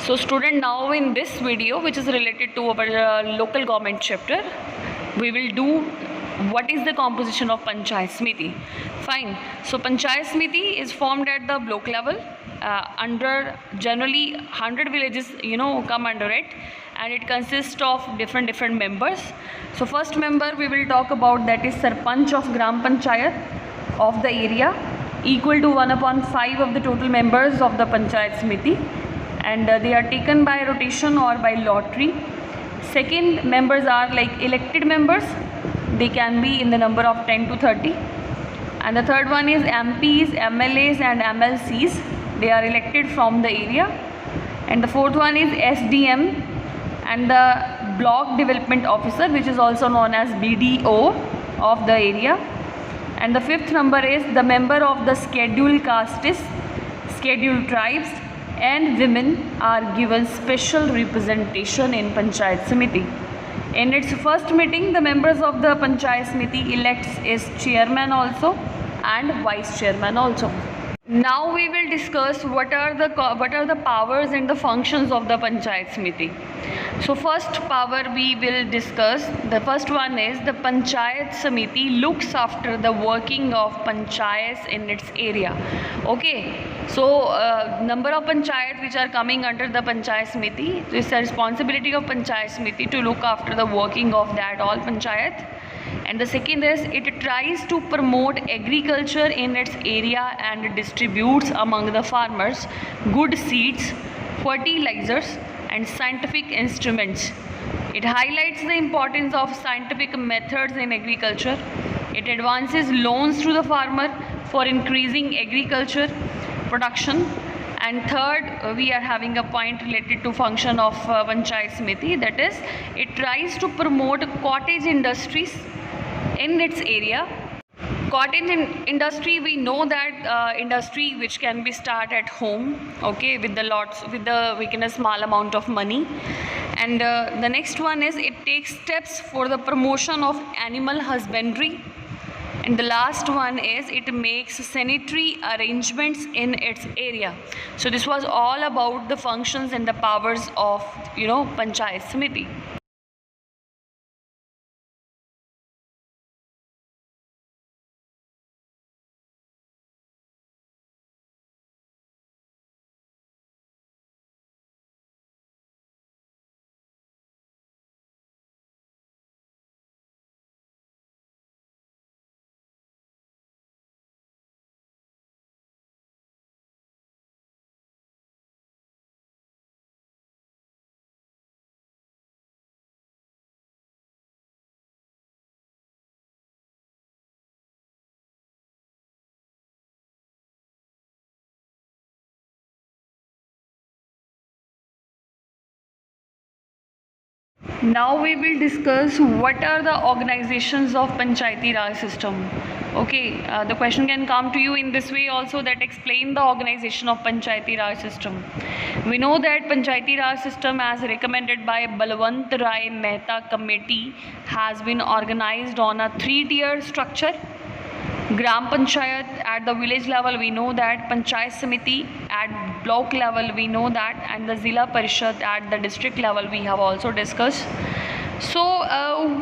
So student, now in this video which is related to our local government chapter, we will do what is the composition of Panchayat Samiti. Fine. So Panchayat Samiti is formed at the block level. Under generally 100 villages come under it, and it consists of different members. So first member we will talk about, that is Sarpanch of Gram Panchayat of the area, equal to 1/5 of the total members of the Panchayat Samiti, and they are taken by rotation or by lottery. Second members are like elected members, they can be in the number of 10 to 30. And the third one is MPs, MLAs and MLCs, they are elected from the area. And the fourth one is SDM and the block development officer, which is also known as BDO of the area. And the fifth number is the member of the scheduled castes, scheduled tribes and women are given special representation in Panchayat Samiti. In its first meeting, the members of the Panchayat Samiti elects its chairman also and vice chairman also. Now we will discuss what are the powers and the functions of the Panchayat Samiti. So first power we will discuss. The first one is the Panchayat Samiti looks after the working of panchayats in its area. Okay, so number of panchayats which are coming under the Panchayat Samiti, it's the responsibility of Panchayat Samiti to look after the working of that all panchayat. And the second is it tries to promote agriculture in its area and distributes among the farmers good seeds, fertilizers and scientific instruments. It highlights the importance of scientific methods in agriculture. It advances loans to the farmer for increasing agriculture production. And third, we are having a point related to function of Panchayat Samiti, that is it tries to promote cottage industries in its area. Cottage industry, we know that industry which can be started at home, okay, with a small amount of money. And the next one is it takes steps for the promotion of animal husbandry. And the last one is it makes sanitary arrangements in its area. So this was all about the functions and the powers of Panchayat Samiti. Now we will discuss what are the organizations of Panchayati Raj system. Okay, the question can come to you in this way also, that explain the organization of Panchayati Raj system. We know that Panchayati Raj system, as recommended by Balwant Rai Mehta committee, has been organized on a 3-tier structure. Gram Panchayat at the village level, we know that. Panchayat Samiti at block level, we know that. And the Zilla Parishad at the district level, we have also discussed. So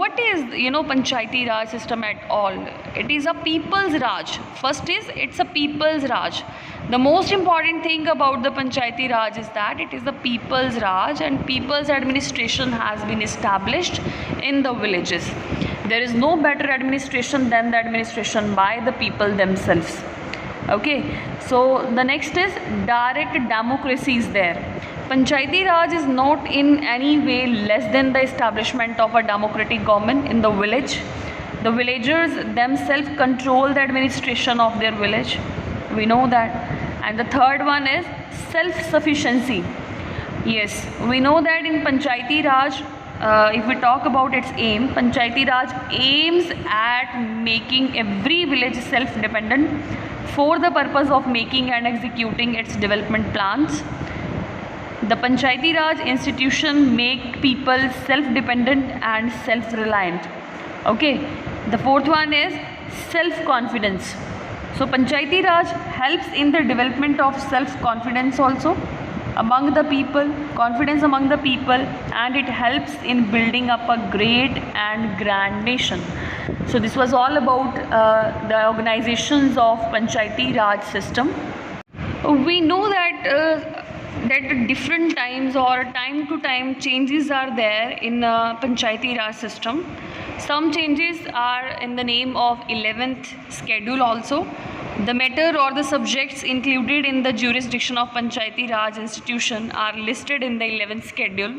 what is Panchayati Raj system at all? It is a people's Raj. First is it's a people's Raj. The most important thing about the Panchayati Raj is that it is the people's Raj, and people's administration has been established in the villages. There is no better administration than the administration by the people themselves. Okay, so the next is direct democracy is there. Panchayati Raj is not in any way less than the establishment of a democratic government in the village. The villagers themselves control the administration of their village. We know that. And the third one is self-sufficiency. Yes, we know that in Panchayati Raj, if we talk about its aim, Panchayati Raj aims at making every village self-dependent for the purpose of making and executing its development plans. The Panchayati Raj institution make people self-dependent and self-reliant. Okay, the fourth one is self-confidence. So Panchayati Raj helps in the development of self-confidence also. among the people, confidence among the people, and it helps in building up a great and grand nation. So this was all about the organizations of Panchayati Raj system. We know that different times or time to time changes are there in Panchayati Raj system. Some changes are in the name of 11th schedule also. The matter or the subjects included in the jurisdiction of Panchayati Raj institution are listed in the 11th schedule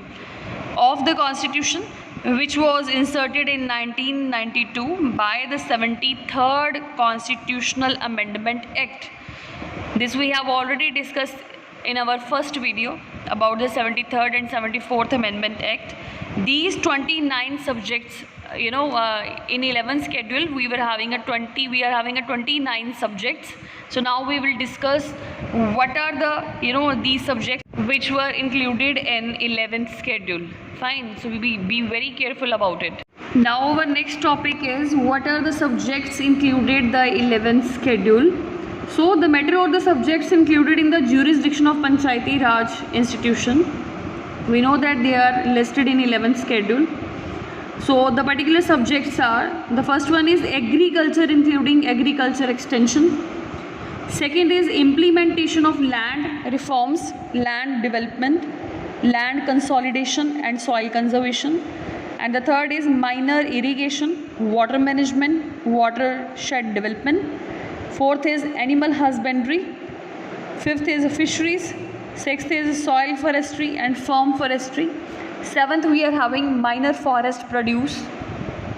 of the constitution, which was inserted in 1992 by the 73rd Constitutional Amendment Act. This we have already discussed in our first video about the 73rd and 74th Amendment Act. These 29 subjects, in 11th schedule we are having a 29 subjects. So now we will discuss what are the these subjects which were included in 11th schedule. Fine, so we be very careful about it. Now our next topic is what are the subjects included the 11th schedule. So the matter or the subjects included in the jurisdiction of Panchayati Raj institution, we know that they are listed in 11th schedule. So the particular subjects are, the first one is agriculture, including agriculture extension. Second is implementation of land reforms, land development, land consolidation and soil conservation. And the third is minor irrigation, water management, watershed development. Fourth is animal husbandry. Fifth is fisheries. Sixth is soil forestry and farm forestry. Seventh, we are having minor forest produce.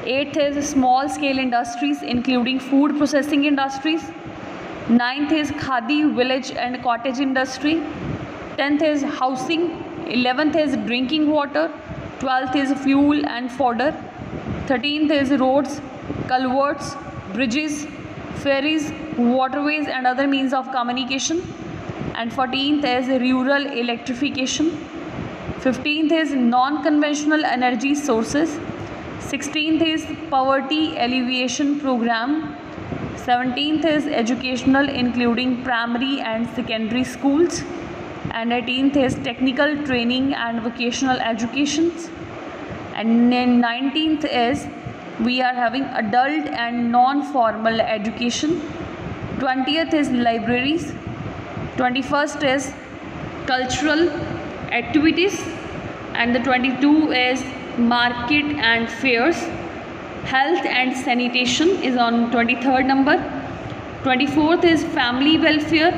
Eighth is small scale industries, including food processing industries. Ninth is khadi, village and cottage industry. 10th is housing. 11th is drinking water. 12th is fuel and fodder. 13th is roads, culverts, bridges, ferries, waterways and other means of communication. And 14th is rural electrification. 15th is non-conventional energy sources. 16th is poverty alleviation program. 17th is educational, including primary and secondary schools. And 18th is technical training and vocational educations. And then 19th is we are having adult and non-formal education. 20th is libraries. 21st is cultural activities. And the 22 is market and fairs. Health and sanitation is on 23rd number. 24th is family welfare.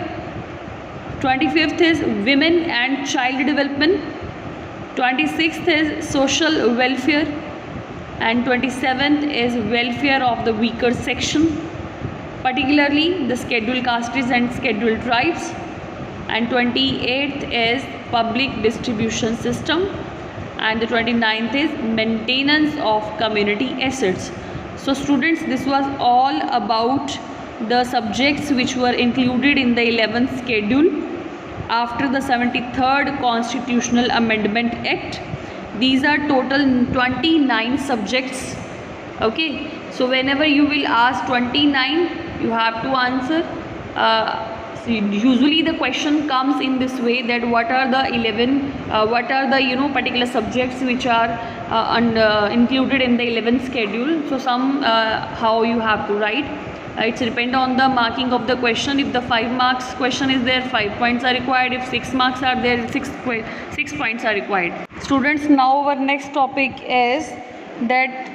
25th is women and child development. 26th is social welfare. And 27th is welfare of the weaker section, particularly the scheduled castes and scheduled tribes. And 28th is public distribution system. And the 29th is maintenance of community assets. So students, this was all about the subjects which were included in the 11th schedule after the 73rd Constitutional Amendment Act. These are total 29 subjects. Okay, so whenever you will ask 29, you have to answer. So usually the question comes in this way, that what are the particular subjects which are included in the 11th schedule. So how you have to write. It's depend on the marking of the question. If the 5 marks question is there, 5 points are required. If 6 marks are there, 6 points are required. Students, now our next topic is that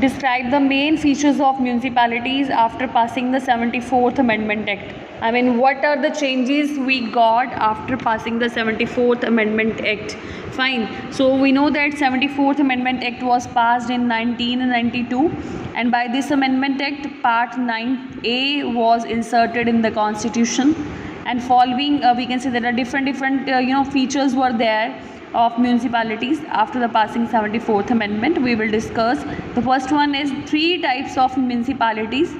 describe the main features of municipalities after passing the 74th Amendment Act. I mean, what are the changes we got after passing the 74th Amendment Act? Fine. So we know that 74th Amendment Act was passed in 1992, and by this Amendment Act, Part 9A was inserted in the Constitution. And following, we can say there are different features were there of municipalities after the passing 74th Amendment. We will discuss. The first one is 3 types of municipalities.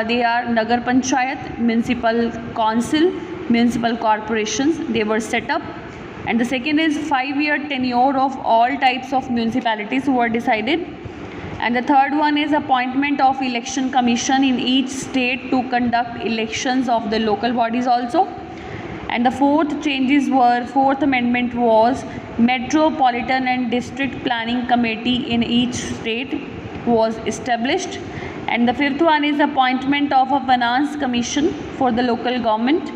They are Nagar Panchayat, Municipal Council, Municipal Corporations. They were set up. And the second is 5-year tenure of all types of municipalities were decided. And the third one is appointment of election commission in each state to conduct elections of the local bodies also. And the fourth amendment was Metropolitan and District Planning Committee in each state was established. And the fifth one is appointment of a finance commission for the local government.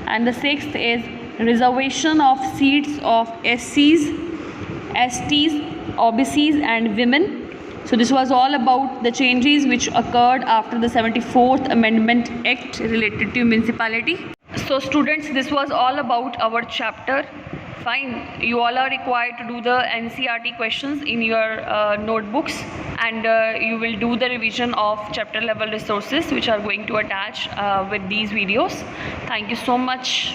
And the sixth is reservation of seats of SCs, STs, OBCs and women. So this was all about the changes which occurred after the 74th Amendment Act related to municipality. So students, this was all about our chapter. Fine, you all are required to do the NCERT questions in your notebooks, and you will do the revision of chapter level resources which are going to attach with these videos. Thank you so much.